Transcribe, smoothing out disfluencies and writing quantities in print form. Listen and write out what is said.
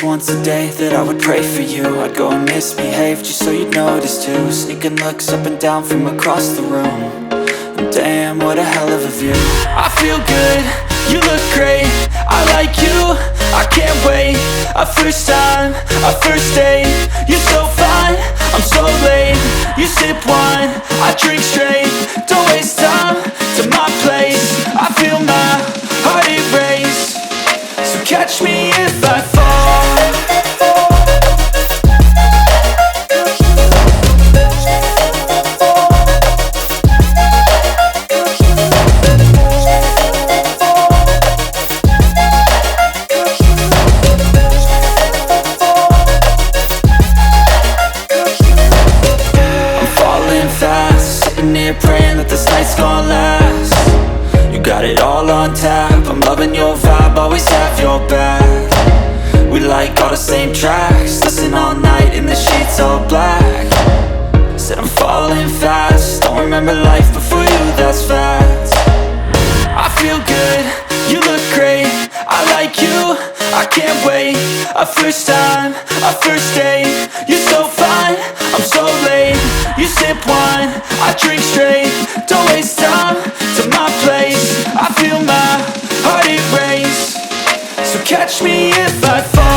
once a day that I would pray for you. I'd go and misbehave just so you'd notice too. Sneaking looks up and down from across the room. And damn, what a hell of a view. I feel good, you look great, I like you, I can't wait. A first time, a first date, you're so fine, I'm so late. You sip wine, I drink straight. Don't waste time to my place. I feel my heart erase. So catch me if I fall. Praying that this night's gonna last. You got it all on tap, I'm loving your vibe, always have your back. We like all the same tracks, listen all night in the sheets all black. Said I'm falling fast, don't remember life before you, that's fact. I feel good, you look great, I like you, I can't wait. A first time, a first date, you're so fine, I'm so late. You sip wine, I drink straight. Don't waste time to my place. I feel my heart erase. So catch me if I fall.